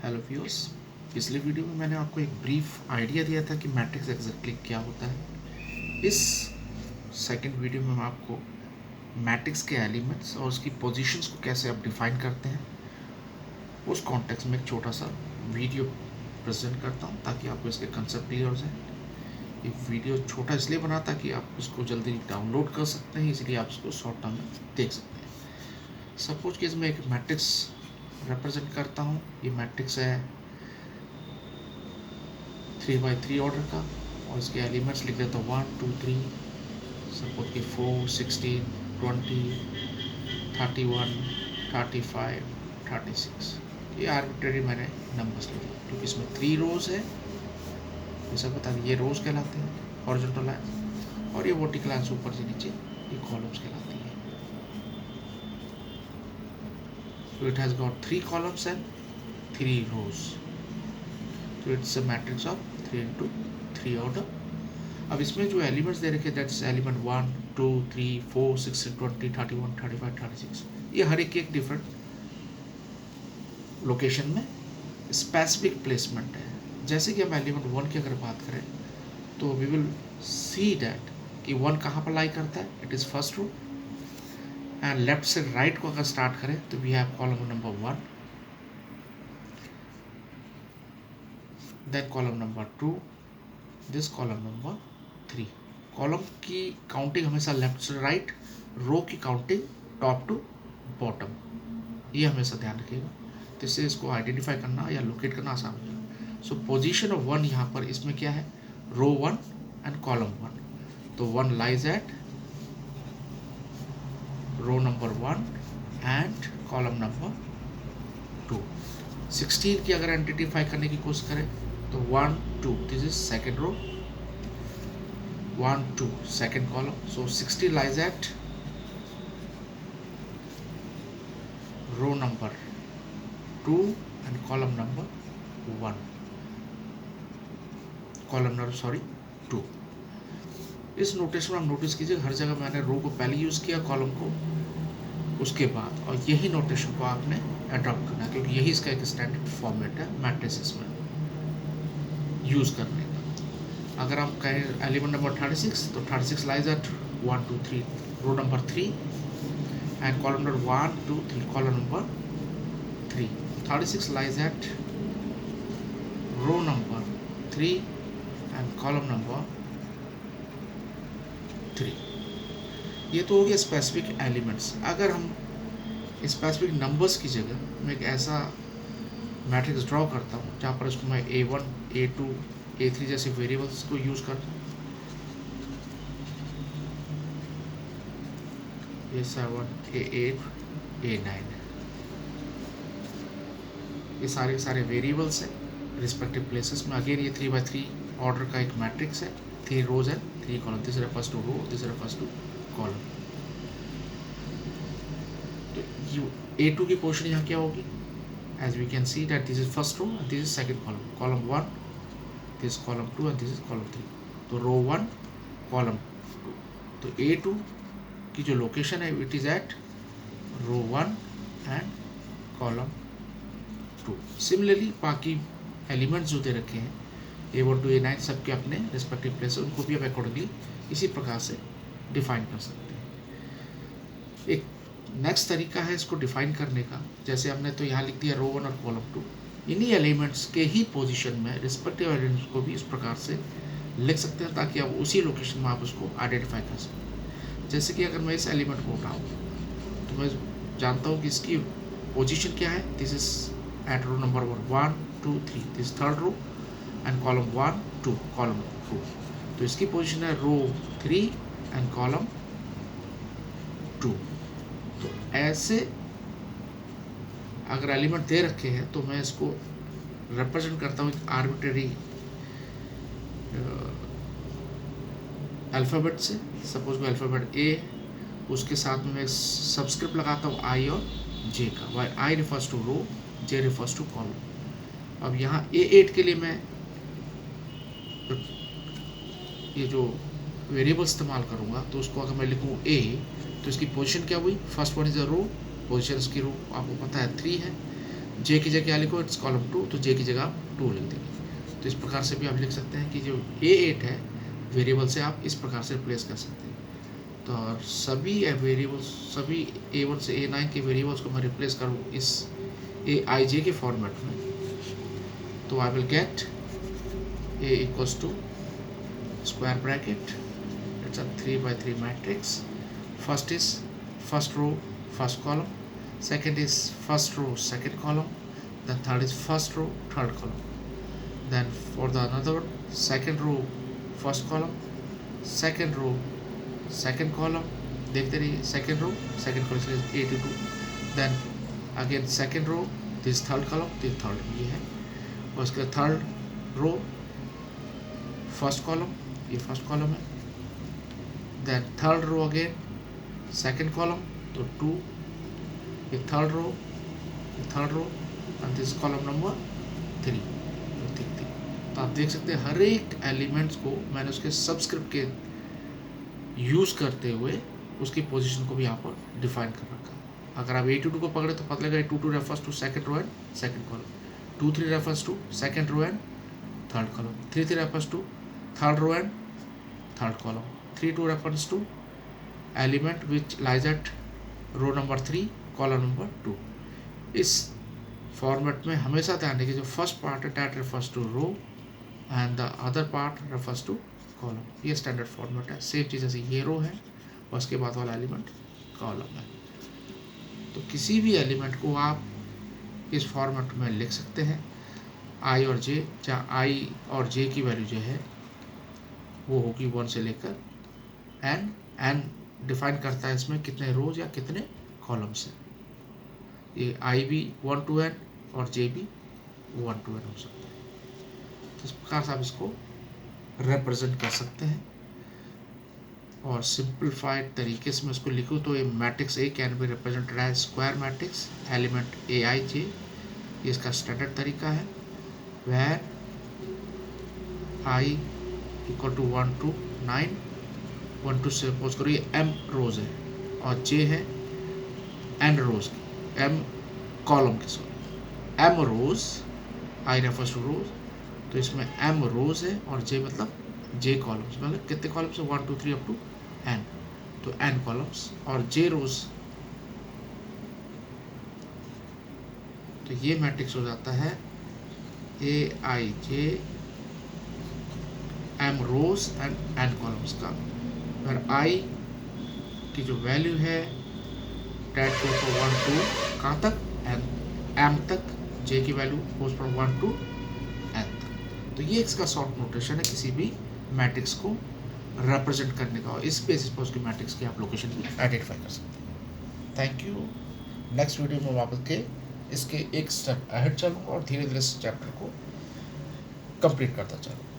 Hello viewers. पिछले video में मैंने आपको एक ब्रीफ आइडिया दिया था कि मैट्रिक्स एग्जैक्टली क्या होता है। इस सेकंड वीडियो में मैं आपको मैट्रिक्स के एलिमेंट्स और उसकी पोजीशंस को कैसे आप डिफाइन करते हैं उस कॉन्टेक्स्ट में एक छोटा सा वीडियो प्रेजेंट करता हूं ताकि आपको इसके कंसेप्ट क्लियर हो जाए। ये वीडियो छोटा इसलिए बना ताकि आप इसको जल्दी डाउनलोड कर सकते हैं, इसलिए आप इसको शॉर्ट टर्म में देख सकते हैं। सपोज कि मैं एक मैट्रिक्स रिप्रेजेंट करता हूँ। ये मैट्रिक्स है 3x3 ऑर्डर का और इसके एलिमेंट्स लिख देता हूँ 1 2 3, सपोज कि 4 16 20 31 35 36। ये आर्बिट्रेरी मैंने नंबर्स लिखे क्योंकि इसमें 3 रोज है। जैसा बता दें ये रोज कहलाते हैं हॉरिजॉन्टल लाइंस, और ये वर्टिकल लाइंस ऊपर से नीचे ये कॉलम्स कहलाती है। So it has got 3 columns and 3 rows. So it's a matrix of 3 into 3 order. अब इसमें जो एलिमेंट्स दे रखे दैट्स एलिमेंट 1 2 3 4 16 20 31 35 36, ये हर एक डिफरेंट लोकेशन में स्पेसिफिक प्लेसमेंट है। जैसे कि हम एलिमेंट 1 की अगर बात करें तो वी विल सी दैट कि 1 कहाँ पर लाई करता है, it is first row. And left से राइट को अगर स्टार्ट करें तो we have column number 1, then column number 2, this column number 3। Column की काउंटिंग हमेशा लेफ्ट से राइट, रो की काउंटिंग टॉप टू बॉटम, ये हमेशा ध्यान रखिएगा। तो इससे इसको आइडेंटिफाई करना या लोकेट करना आसान हो जाएगा। सो पोजीशन ऑफ 1 यहाँ पर इसमें क्या है, रो 1 एंड कॉलम 1। तो 1 lies at row number 1 and column number 2। 16 की अगर आइडेंटिफाई करने की कोशिश करें तो 1 2, this is second row, 1 2 second column. So 60 lies at row number 2 and column number 1, column number 2। इस नोटेशन में आप नोटिस कीजिए हर जगह मैंने रो को पहले यूज़ किया, कॉलम को उसके बाद, और यही नोटेशन को आपने अडॉप्ट करना क्योंकि यही इसका एक स्टैंडर्ड फॉर्मेट है मैट्रिसेस में यूज़ करने का। अगर हम कहें एलिमेंट नंबर 36 तो 36 lies at 1 2 3 row number 3 and column number 1 2 3 column number 3। 36 lies at row number 3 and column number 3। ये तो हो गया स्पेसिफिक एलिमेंट्स। अगर हम स्पेसिफिक नंबर्स की जगह मैं एक ऐसा मैट्रिक्स ड्रॉ करता हूँ जहाँ पर इसको मैं A1 A2 A3 जैसे वेरिएबल्स को यूज करता हूँ, A7 A8 A9, ये सारे वेरिएबल्स हैं रिस्पेक्टिव प्लेसेस में। अगेन ये 3x3 ऑर्डर का एक मैट्रिक्स है, 3 rows and 3 columns, this refers to row, this refers to column. तो A2 की पोजीशन यहाँ क्या होगी, as we can see that this is first row and this is second column, column 1, this is column 2 and this is column 3। तो row 1 column 2, तो A2 की जो location है it is at row 1 and column 2। Similarly बाकी elements जो दे रखे हैं A1 to A9 सबके अपने रिस्पेक्टिव प्लेस, उनको भी आप अकॉर्डिंगली इसी प्रकार से डिफाइन कर सकते हैं। एक नेक्स्ट तरीका है इसको डिफाइन करने का, जैसे हमने तो यहाँ लिख दिया रो 1 और कॉलम 2, इन्हीं एलिमेंट्स के ही पोजीशन में रिस्पेक्टिव एलिमेंट्स को भी इस प्रकार से लिख सकते हैं ताकि आप उसी लोकेशन में आप उसको आइडेंटिफाई कर सकें। जैसे कि अगर मैं इस एलिमेंट को उठाऊँ तो मैं जानता हूँ कि इसकी पोजीशन क्या है, this is at row number 1 2 3, this third row and column 1 2 column 2। तो इसकी पोजीशन है रो 3 एंड कॉलम 2। तो ऐसे अगर एलिमेंट दे रखे हैं तो मैं इसको रिप्रेजेंट करता हूँ एक आर्बिट्रेरी अल्फ़ाबेट से। सपोज को अल्फ़ाबेट ए, उसके साथ में मैं सबस्क्रिप्ट लगाता हूँ आई और जे का, why i refers to row, j refers to column. अब यहाँ A8 के लिए मैं ये जो वेरिएबल इस्तेमाल करूँगा तो उसको अगर मैं लिखूँ ए तो इसकी पोजीशन क्या हुई, first one is a row, position इसकी रो आपको पता है 3 है, जे की जगह क्या लिखो, इट्स कॉलम 2, तो जे की जगह आप 2 लिख देंगे। तो इस प्रकार से भी आप लिख सकते हैं कि जो A8 है वेरिएबल से आप इस प्रकार से रिप्लेस कर सकते हैं। तो और सभी वेरिएबल्स, सभी A1 से A9 के वेरिएबल्स को मैं रिप्लेस करूँ इस Aij के फॉर्मेट में, तो I will get A equals to square bracket, it's a 3x3 matrix. First is first row, first column. Second is first row, second column. Then third is first row, third column. Then for the another second row, first column. Second row, second column. देखते रहिए, second row, second column is 82. Then again second row, this third column, this third ये है. और उसके third row, first column, ये first column है. Then third row again, second column, तो 2, ये third row, and this column number 3, तो ठीक थी. तो आप देख सकते हैं हर एक एलिमेंट्स को मैंने उसके सबस्क्रिप्ट के यूज़ करते हुए उसकी पोजीशन को भी यहाँ पर डिफाइन कर रखा. अगर आप 82 को पकड़े तो पता लगेगा 22 refers to second row and second column, 23 refers to second row and third column, 33 refers to third row and third column, 32 refers to element which lies at row number 3 column number 2. इस format में हमेशा ध्यान रखिए जो first part है that refers to row and the other part refers to column. ये standard format है. Same चीज़ जैसे ये रो है और उसके बाद वाला एलिमेंट कॉलम है. तो किसी भी एलिमेंट को आप इस फॉर्मेट में लिख सकते हैं. आई और जे, जहाँ आई और जे की वैल्यू जो है वो होगी 1 से लेकर एन डिफाइन करता है इसमें कितने रोज या कितने कॉलम्स हैं. ये आई भी 1 to n और जे भी 1 to n हो सकता है. तो इस प्रकार से आप इसको रिप्रेजेंट कर सकते हैं. और सिंप्लीफाइड तरीके से मैं इसको लिखूँ तो ये matrix a can be represented as square matrix element Aij. ये इसका स्टैंडर्ड तरीका है. Where i equal to 1 to 9, 1 to suppose करो ये m रोज है और j है n रोज की, m कॉलम की, sorry m rows, i refers to rows, तो इसमें m रोज है और j मतलब j कॉलम्स, मतलब कितने कॉलम्स है 1 2 3 अप टू n, तो n कॉलम्स और j रोज. तो ये मैट्रिक्स हो जाता है Aij m rows and n columns का, और i की जो वैल्यू है डेट गोज फ्रॉम 1 to कहाँ तक m तक, j की value goes from 1 to n तक. तो ये इसका शॉर्ट नोटेशन है किसी भी मैट्रिक्स को रिप्रेजेंट करने का, और इस बेसिस पर उसकी मैट्रिक्स की आप लोकेशन भी आइडेंटिफाई कर सकते हैं. Thank you. नेक्स्ट वीडियो में वापस के इसके एक स्टेप अहेड चलूँगा और धीरे धीरे इस चैप्टर को कंप्लीट करता चलूँगा.